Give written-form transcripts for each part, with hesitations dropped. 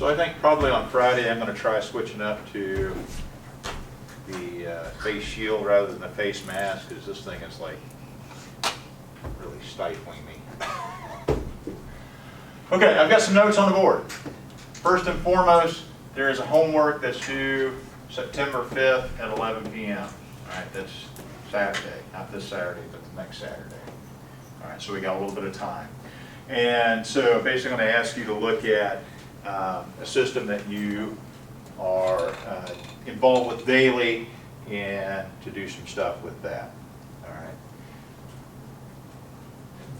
So I think probably on Friday I'm going to try switching up to the face shield rather than the face mask, because this thing is like really stifling me. Okay, I've got some notes on the board. First and foremost, there is a homework that's due September 5th at 11 p.m. All right, that's Saturday, not this Saturday, but the next Saturday. All right, so we got a little bit of time. And so basically I'm going to ask you to look at a system that you are involved with daily and to do some stuff with that. All right.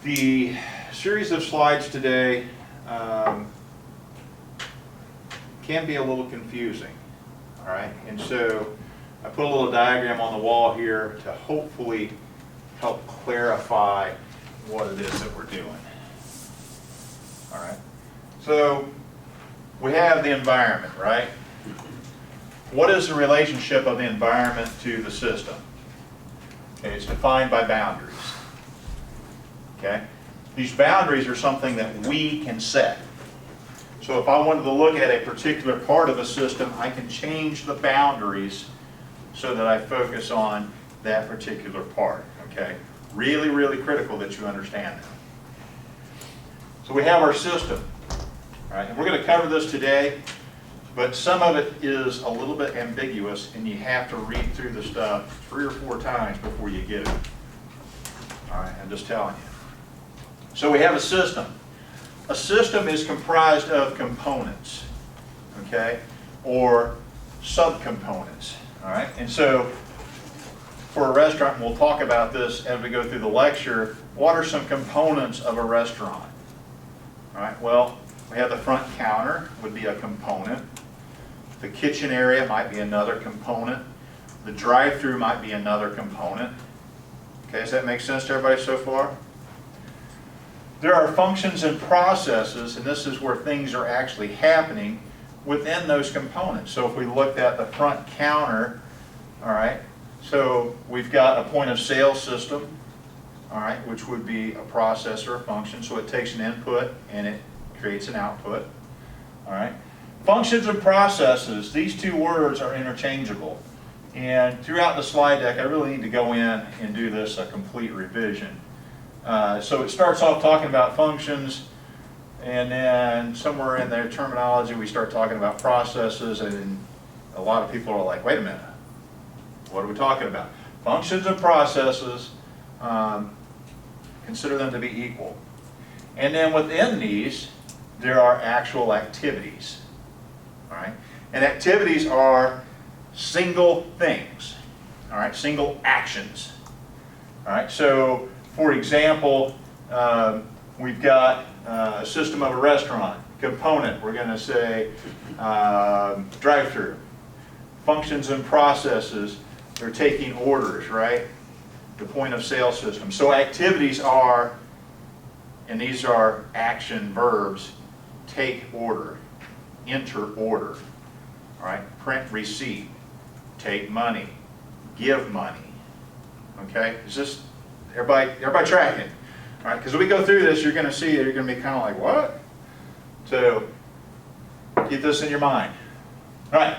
The series of slides today can be a little confusing. All right, and so I put a little diagram on the wall here to hopefully help clarify what it is that we're doing. All right, so we have the environment, right? What is the relationship of the environment to the system? Okay, it's defined by boundaries. Okay, these boundaries are something that we can set. So if I wanted to look at a particular part of a system, I can change the boundaries so that I focus on that particular part. Okay, really, really critical that you understand that. So we have our system. All right, and we're going to cover this today, but some of it is a little bit ambiguous, and you have to read through the stuff 3 or 4 times before you get it. All right, I'm just telling you. So we have a system. A system is comprised of components, okay, or subcomponents. All right, and so for a restaurant, and we'll talk about this as we go through the lecture, what are some components of a restaurant? All right, well, we have the front counter would be a component. The kitchen area might be another component. The drive-through might be another component. Okay, does that make sense to everybody so far? There are functions and processes, and this is where things are actually happening within those components. So if we looked at the front counter, all right, so we've got a point of sale system, all right, which would be a process or a function. So it takes an input and it creates an output. All right. Functions and processes, these two words are interchangeable. And throughout the slide deck, I really need to go in and do this a complete revision. So it starts off talking about functions, and then somewhere in their terminology we start talking about processes, and a lot of people are like, wait a minute, what are we talking about? Functions and processes, consider them to be equal. And then within these, there are actual activities. All right? And activities are single things, all right, single actions. All right, so for example, we've got a system of a restaurant. Component, we're going to say drive-through. Functions and processes, they're taking orders, right? The point of sale system. So activities are, and these are action verbs, take order, enter order, all right? Print receipt, take money, give money. Okay, is this everybody tracking? All right, because when we go through this, you're going to see it. You're going to be kind of like, what? So keep this in your mind. All right,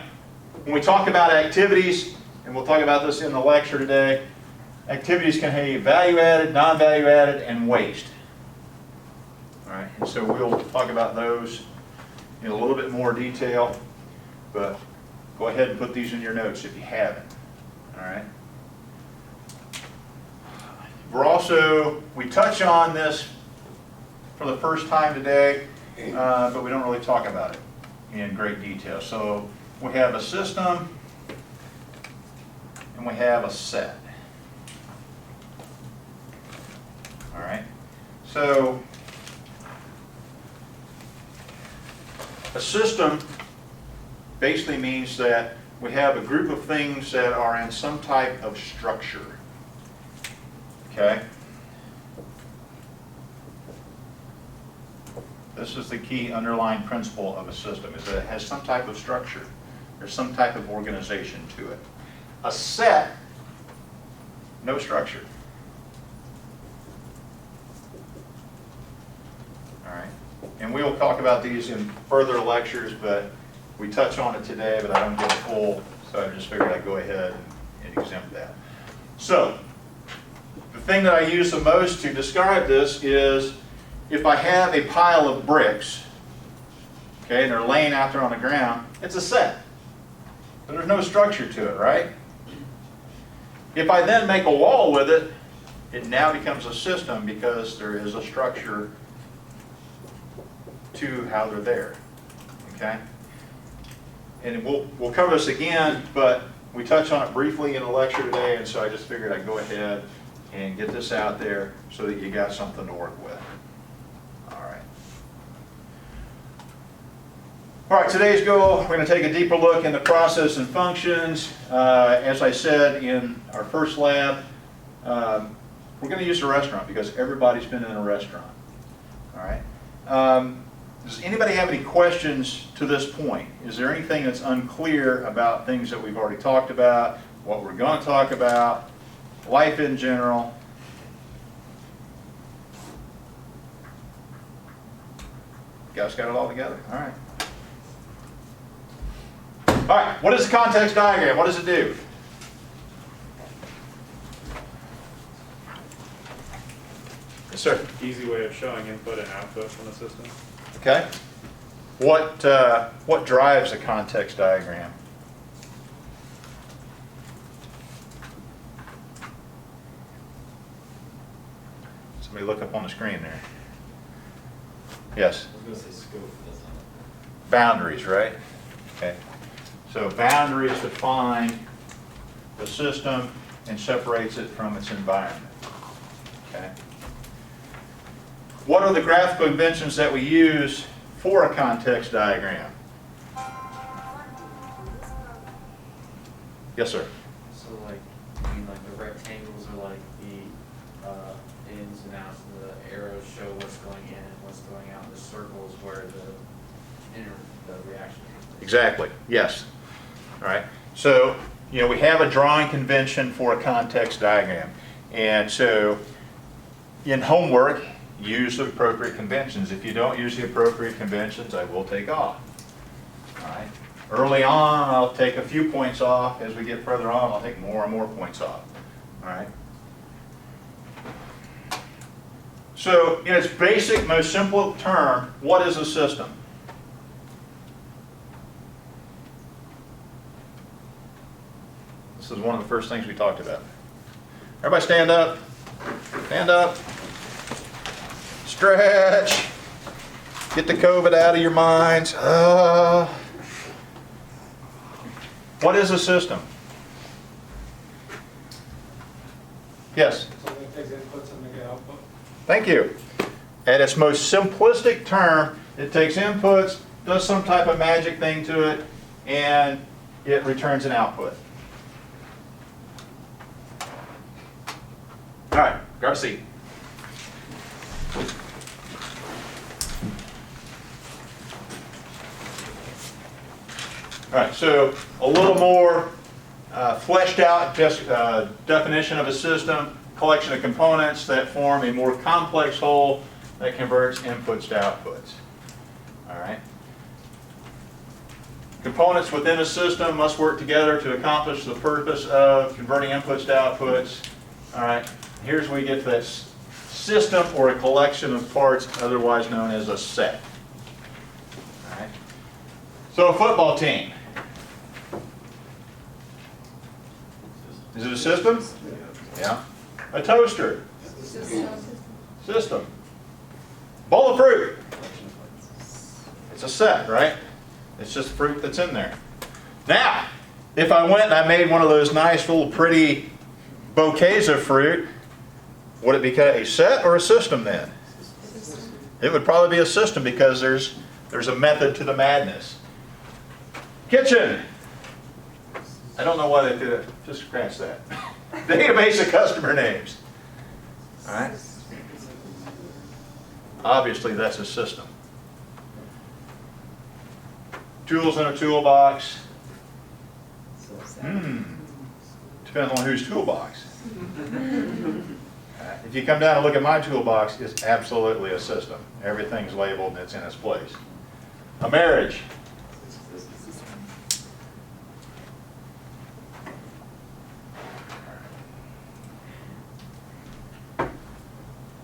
when we talk about activities, and we'll talk about this in the lecture today, activities can have value-added, non-value-added, and waste. All right, and so we'll talk about those in a little bit more detail, but go ahead and put these in your notes if you haven't. All right. We touch on this for the first time today, but we don't really talk about it in great detail. So we have a system and we have a set. All right. So a system basically means that we have a group of things that are in some type of structure. Okay? This is the key underlying principle of a system, is that it has some type of structure. There's some type of organization to it. A set, no structure. All right? and we will talk about these in further lectures, but we touch on it today, but I don't get a full, so I just figured I'd go ahead and exempt that. So, the thing that I use the most to describe this is if I have a pile of bricks, okay, and they're laying out there on the ground, it's a set. But there's no structure to it, right? If I then make a wall with it, it now becomes a system because there is a structure to how they're there, okay? And we'll cover this again, but we touched on it briefly in the lecture today, and so I just figured I'd go ahead and get this out there so that you got something to work with. All right. All right, today's goal, we're going to take a deeper look into process and functions. As I said in our first lab, we're going to use a restaurant because everybody's been in a restaurant. All right. Does anybody have any questions to this point? Is there anything that's unclear about things that we've already talked about, what we're going to talk about, life in general? You guys got it all together? All right. All right, what is the context diagram? What does it do? Yes, sir. Easy way of showing input and output from the system. Okay. What drives a context diagram? Somebody look up on the screen there. Yes. I was going to say scope. Boundaries, right? Okay. So boundaries define the system and separates it from its environment. Okay. What are the graphical conventions that we use for a context diagram? Yes, sir. So like, I mean, like the rectangles are like the ins and outs, and the arrows show what's going in and what's going out. The circles where the reaction takes place. Exactly. Yes. All right. So, you know, we have a drawing convention for a context diagram. And so in homework, use the appropriate conventions. If you don't use the appropriate conventions, I will take off. All right. Early on, I'll take a few points off. As we get further on, I'll take more and more points off. All right. So, in its basic, most simple term, what is a system? This is one of the first things we talked about. Everybody stand up. Stand up. Stretch. Get the COVID out of your minds. What is a system? Yes? Something that takes inputs and make an output. Thank you. At its most simplistic term, it takes inputs, does some type of magic thing to it, and it returns an output. All right, grab a seat. All right, so a little more fleshed out definition of a system, collection of components that form a more complex whole that converts inputs to outputs. All right. Components within a system must work together to accomplish the purpose of converting inputs to outputs. All right. Here's where we get to that system or a collection of parts, otherwise known as a set. All right. So a football team. Is it a system? Yeah. A toaster. System. Bowl of fruit. It's a set, right? It's just fruit that's in there. Now, if I went and I made one of those nice little pretty bouquets of fruit, would it be a set or a system then? It would probably be a system because there's a method to the madness. Kitchen. I don't know why they did it. Just scratch that. Database of customer names. All right. Obviously, that's a system. Tools in a toolbox. Depends on whose toolbox. If if you come down and look at my toolbox, it's absolutely a system. Everything's labeled and it's in its place. A marriage.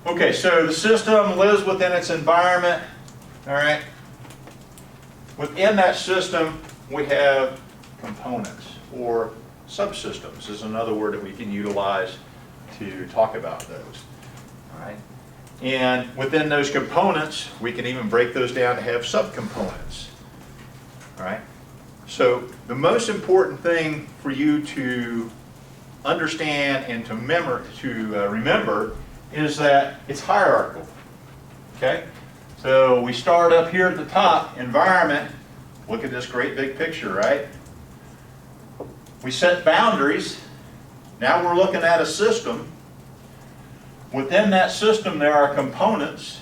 Okay, so the system lives within its environment, all right? Within that system, we have components, or subsystems is another word that we can utilize to talk about those, all right? And within those components, we can even break those down to have subcomponents, all right? So the most important thing for you to understand and to remember is that it's hierarchical, okay? So we start up here at the top, environment. Look at this great big picture, right? We set boundaries. Now we're looking at a system. Within that system there are components,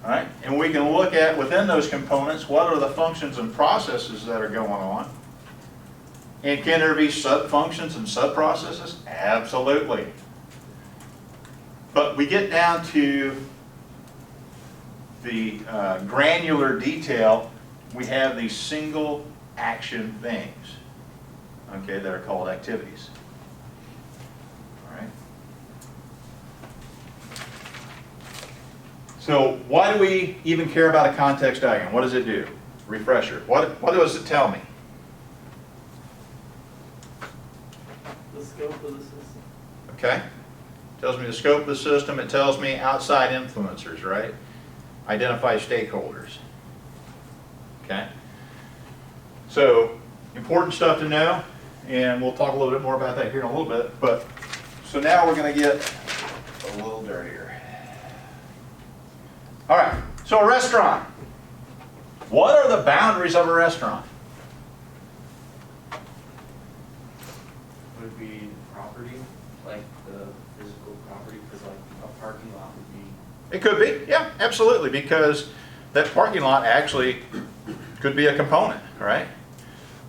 all right? And we can look at, within those components, what are the functions and processes that are going on? And can there be sub-functions and sub-processes? Absolutely. But we get down to the granular detail, we have these single action things, okay, that are called activities. All right. So why do we even care about a context diagram? What does it do? Refresher. What does it tell me? The scope of the system. Okay. Tells me the scope of the system. It tells me outside influencers, right? Identify stakeholders. Okay? So, important stuff to know, and we'll talk a little bit more about that here in a little bit. But so now we're going to get a little dirtier. All right, so a restaurant. What are the boundaries of a restaurant? Would it be property, like the physical property, because like a parking lot would be. It could be, yeah, absolutely, because that parking lot actually could be a component, right?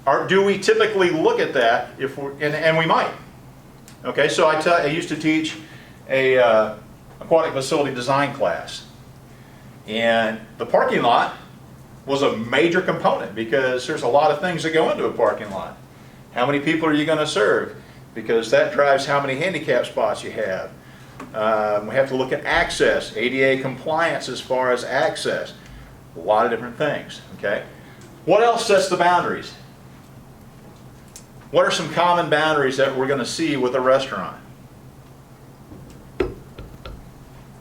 Or do we typically look at that if we're, and we might. Okay, so I used to teach a aquatic facility design class, and the parking lot was a major component because there's a lot of things that go into a parking lot. How many people are you going to serve? Because that drives how many handicap spots you have. We have to look at access, ADA compliance as far as access. A lot of different things, okay? What else sets the boundaries? What are some common boundaries that we're going to see with a restaurant? You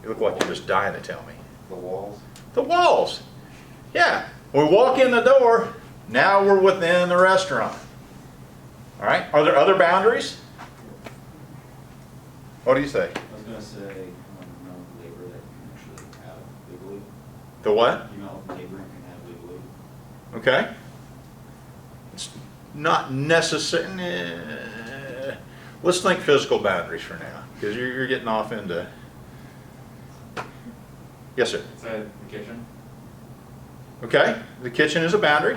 look like you're just dying to tell me. The walls. The walls. Yeah. We walk in the door, now we're within the restaurant. All right? Are there other boundaries? What do you say? I was gonna say, amount of labor that you can actually have legally. The what? The amount of labor you can have legally. Okay. It's not necessary. Let's think physical boundaries for now, because you're getting off into. Yes, sir. Is that the kitchen? Okay. The kitchen is a boundary.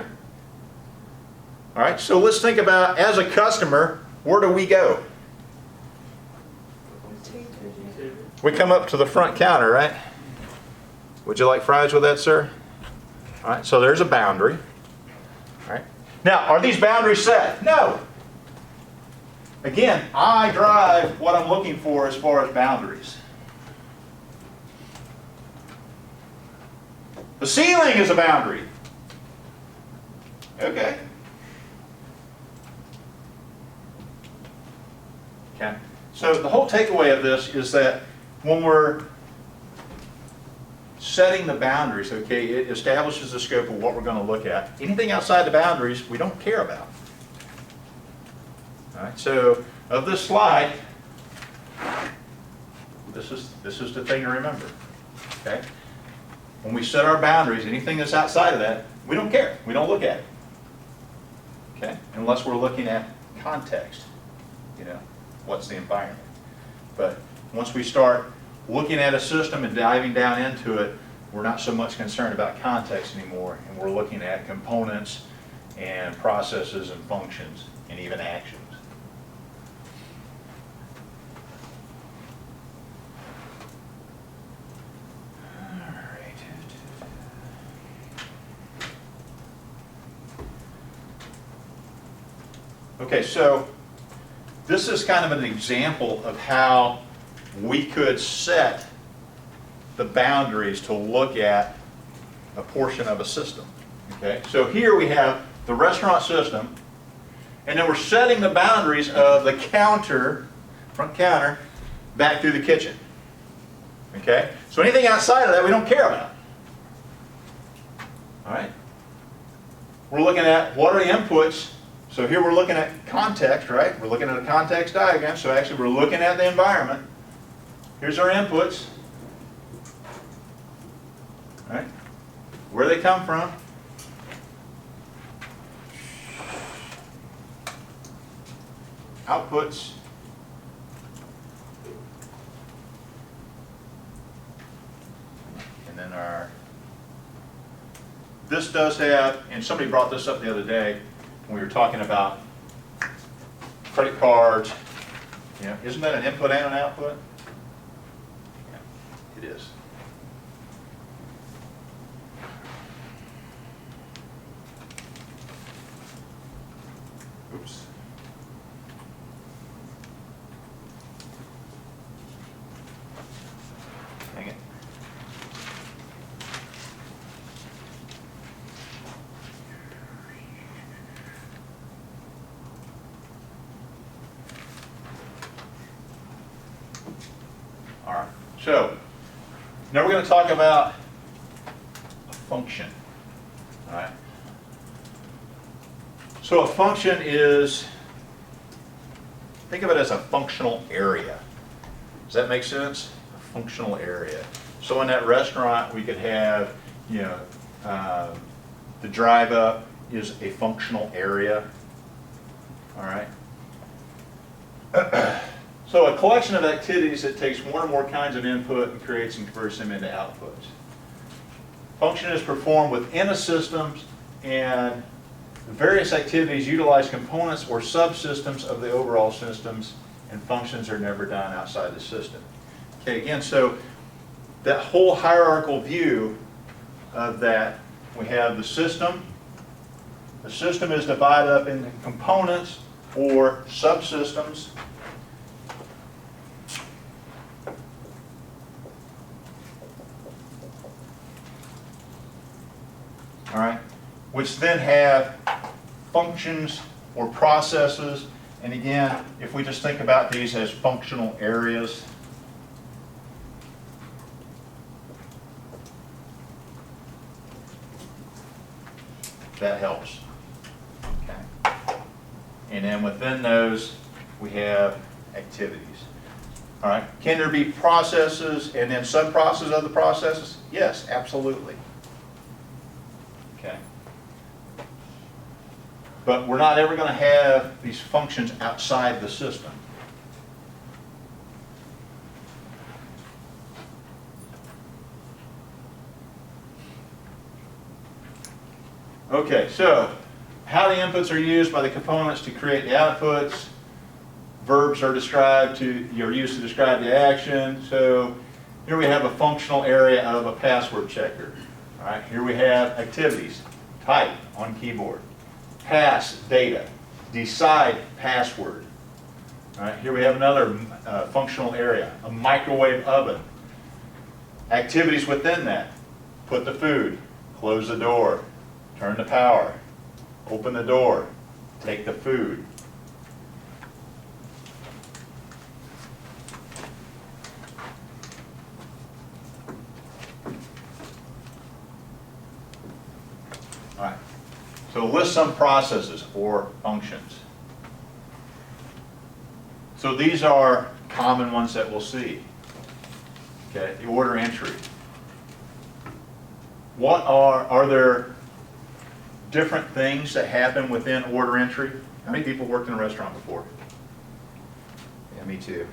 All right. So let's think about, as a customer, where do we go? We come up to the front counter, right? Would you like fries with that, sir? All right. So there's a boundary. All right. Now, are these boundaries set? No. Again, I drive what I'm looking for as far as boundaries. The ceiling is a boundary. Okay. Okay. So the whole takeaway of this is that when we're setting the boundaries, okay, it establishes the scope of what we're going to look at. Anything outside the boundaries, we don't care about. All right. So of this slide, this is the thing to remember. Okay. When we set our boundaries, anything that's outside of that, we don't care. We don't look at it. Okay? Unless we're looking at context. You know, what's the environment? But once we start looking at a system and diving down into it, we're not so much concerned about context anymore, and we're looking at components and processes and functions and even actions. Okay, so this is kind of an example of how we could set the boundaries to look at a portion of a system. Okay, so here we have the restaurant system, and then we're setting the boundaries of the counter, front counter, back through the kitchen. Okay, so anything outside of that we don't care about. All right, we're looking at what are the inputs. So here we're looking at context, right? We're looking at a context diagram, so actually we're looking at the environment. Here's our inputs. All right, where they come from. Outputs. And then this does have, and somebody brought this up the other day when we were talking about credit cards. You know, isn't that an input and an output? Yeah, it is. Oops. Dang it. All right, so now we're going to talk about a function. All right. So a function is, think of it as a functional area. Does that make sense? A functional area. So in that restaurant, we could have, you know, the drive up is a functional area. All right. So a collection of activities that takes one or more kinds of input and creates and converts them into outputs. Function is performed within a system, and the various activities utilize components or subsystems of the overall systems, and functions are never done outside the system. Okay, again, so that whole hierarchical view of that, we have the system. The system is divided up into components or subsystems. All right, which then have functions or processes. And again, if we just think about these as functional areas, that helps. Okay. And then within those, we have activities. All right, can there be processes and then sub-processes of the processes? Yes, absolutely. Okay. But we're not ever going to have these functions outside the system. Okay, so how the inputs are used by the components to create the outputs. Verbs are used to describe the action. So here we have a functional area of a password checker. All right, here we have activities. Type on keyboard. Pass data. Decide password. All right, here we have another functional area, a microwave oven. Activities within that. Put the food. Close the door. Turn the power. Open the door. Take the food. All right. So list some processes or functions. So these are common ones that we'll see. Okay, the order entry. Are there different things that happen within order entry? How many people worked in a restaurant before? Yeah, me too.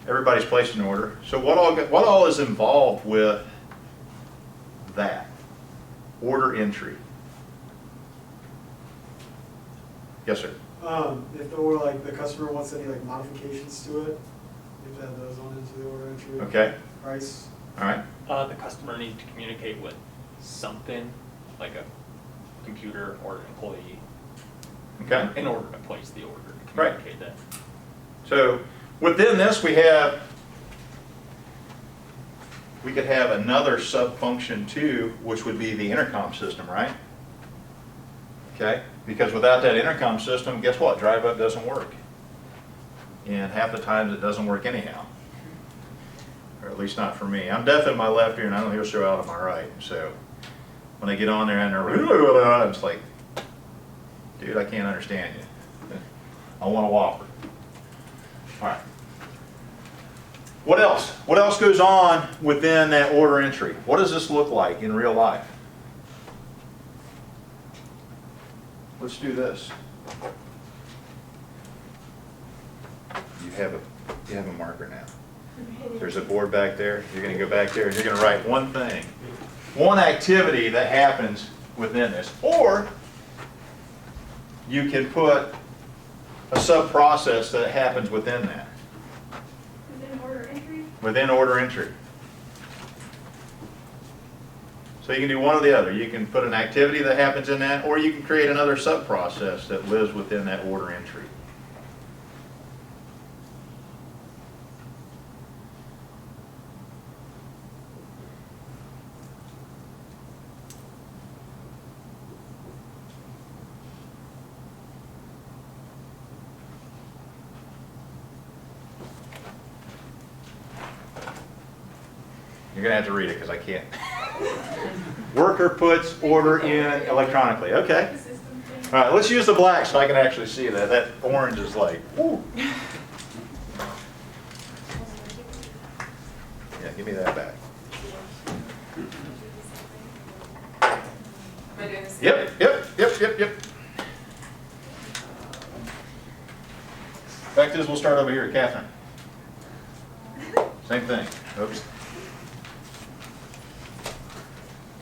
Everybody's placed an order. So what all is involved with that? Order entry. Yes, sir. If there were like the customer wants any like modifications to it, you have to add those on into the order entry. Okay. Price. All right. The customer needs to communicate with something, like a computer or employee. Okay? In order to place the order, to Right. communicate that. So within this, we could have another sub-function too, which would be the intercom system, right? Okay? Because without that intercom system, guess what? Drive up doesn't work. And half the times it doesn't work anyhow. Or at least not for me. I'm deaf in my left ear and I don't hear so out of my right. So when I get on there and they're, I'm just like, dude, I can't understand you. I want a Whopper. All right. What else? What else goes on within that order entry? What does this look like in real life? Let's do this. You have a marker now. There's a board back there. You're going to go back there and you're going to write one thing, one activity that happens within this. Or you can put a sub-process that happens within that. Within order entry? Within order entry. So you can do one or the other. You can put an activity that happens in that, or you can create another sub-process that lives within that order entry. You're going to have to read it because I can't. Worker puts order in electronically. Okay. The system thing. All right, let's use the black so I can actually see that. That orange is like, whoo. Yeah, give me that back. Am I doing this? Yep. Fact is, we'll start over here, Catherine. Same thing. Oops.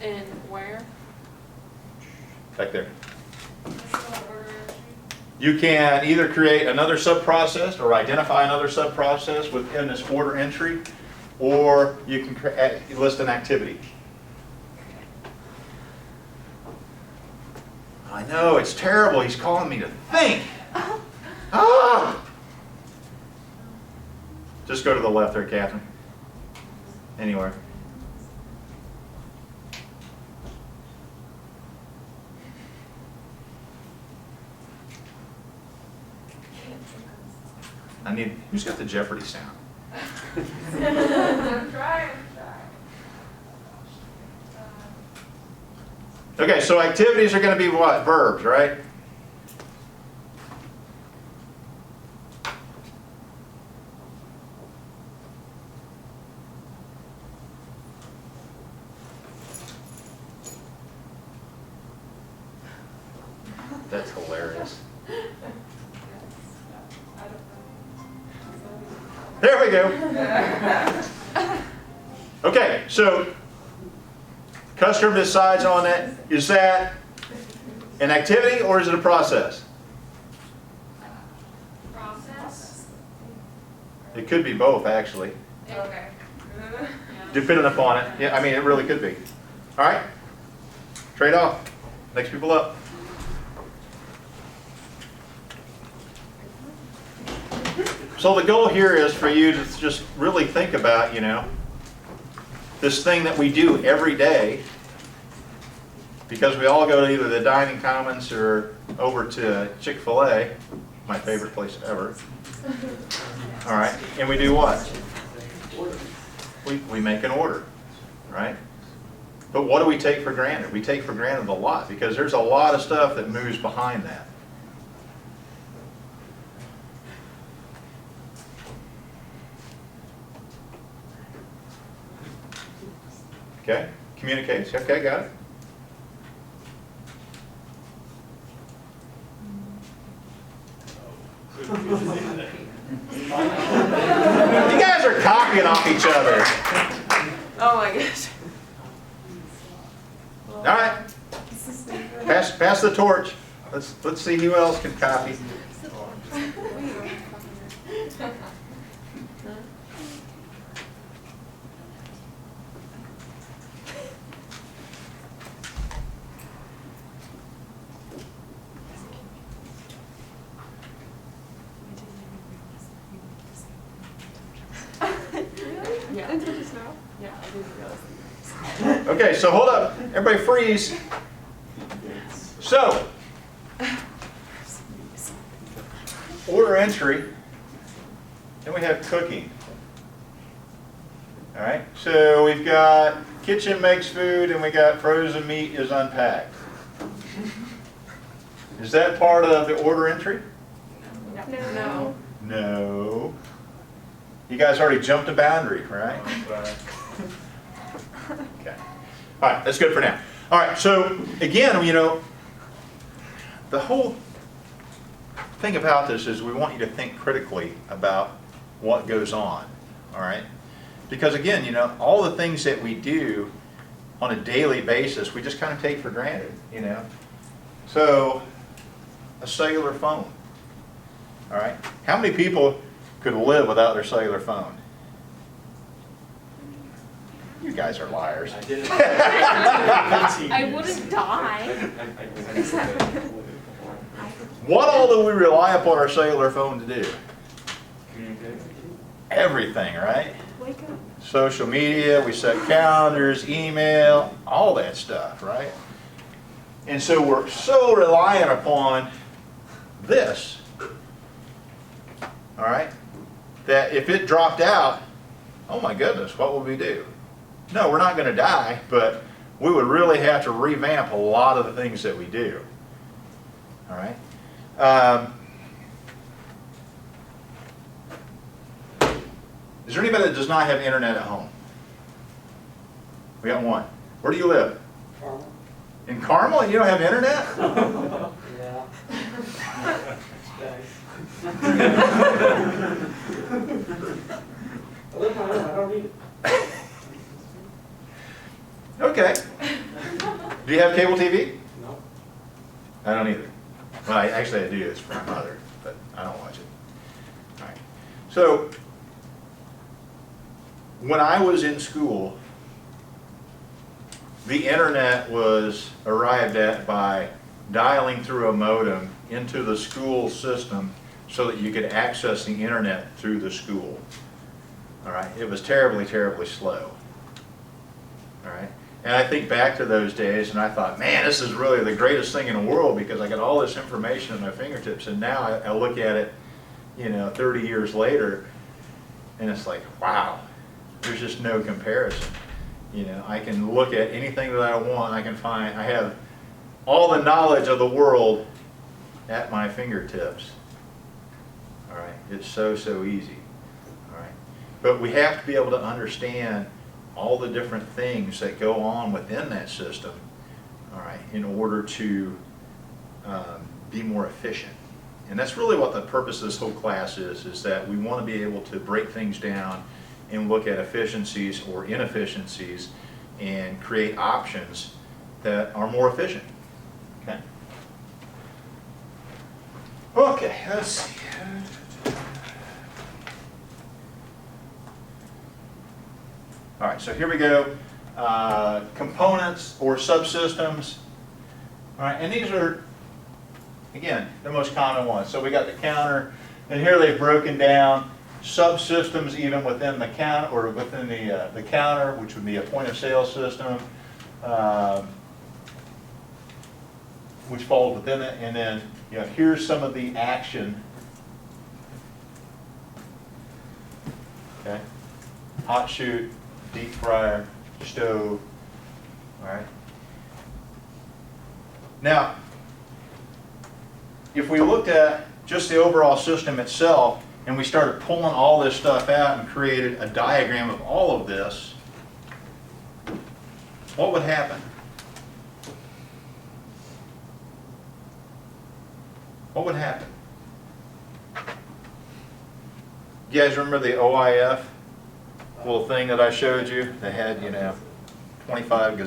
And where? Back there. That's not order entry. You can either create another sub-process or identify another sub-process within this order entry, or you can list an activity. I know, it's terrible. He's calling me to think. Ah! Just go to the left there, Catherine. Anywhere. I need, who's got the Jeopardy sound? I'm trying. Okay, so activities are going to be what? Verbs, right? That's hilarious. There we go. Okay, so customer decides on that. Is that an activity or is it a process? Process? It could be both, actually, Okay. depending upon it. Yeah, I mean, it really could be. All right, trade off. Next people up. So the goal here is for you to just really think about, this thing that we do every day, because we all go to either the dining commons or over to Chick-fil-A, my favorite place ever. All right, and we do what? We make an order, right? But what do we take for granted? We take for granted a lot, because there's a lot of stuff that moves behind that. Okay, communicates. Okay, got it. You guys are copying off each other. Oh my gosh. All right, pass the torch. Let's see who else can copy. Yeah. Into the snow? Yeah, I didn't realize. Okay, so hold up. Everybody freeze. So, order entry. Then we have cooking. All right, so we've got kitchen makes food and we got frozen meat is unpacked. Is that part of the order entry? No. No. You guys already jumped a boundary, right? Okay. All right, that's good for now. All right, so again, you know, the whole thing about this is we want you to think critically about what goes on, all right? Because again, you know, all the things that we do on a daily basis, we just kind of take for granted, you know? So, a cellular phone, all right? How many people could live without their cellular phone? You guys are liars. I did it. I wouldn't die. What all do we rely upon our cellular phone to do? Communicate. Everything, right? Wake up. Social media, we set calendars, email, all that stuff, right? And so we're so reliant upon this, all right, that if it dropped out, oh my goodness, what would we do? No, we're not going to die, but we would really have to revamp a lot of the things that we do, all right? Is there anybody that does not have internet at home? We got one. Where do you live? Carmel. In Carmel, and you don't have internet? Yeah. Thanks. I live on it, I don't need it. Okay. Do you have cable TV? No. I don't either. Well, actually I do. It's for my mother, but I don't watch it. All right. So, when I was in school, the internet was arrived at by dialing through a modem into the school system so that you could access the internet through the school. All right. It was terribly, terribly slow. All right. And I think back to those days and I thought, man, this is really the greatest thing in the world because I got all this information at my fingertips. And now I look at it, you know, 30 years later, and it's like, wow, there's just no comparison. You know, I can look at anything that I want. I can find, I have all the knowledge of the world at my fingertips. All right, it's so, so easy. All right, but we have to be able to understand all the different things that go on within that system, all right, in order to be more efficient. And that's really what the purpose of this whole class is that we want to be able to break things down and look at efficiencies or inefficiencies and create options that are more efficient. Okay. Okay, let's see. All right, so here we go. Components or subsystems. All right, and these are, again, the most common ones. So we got the counter, and here they've broken down subsystems even within the counter, or within the counter, which would be a point of sale system, which falls within it. And then, you know, here's some of the action. Okay, hot shoot, deep fryer, stove. All right. Now, if we looked at just the overall system itself and we started pulling all this stuff out and created a diagram of all of this, what would happen? What would happen? You guys remember the OIF little thing that I showed you? They had, you know, 25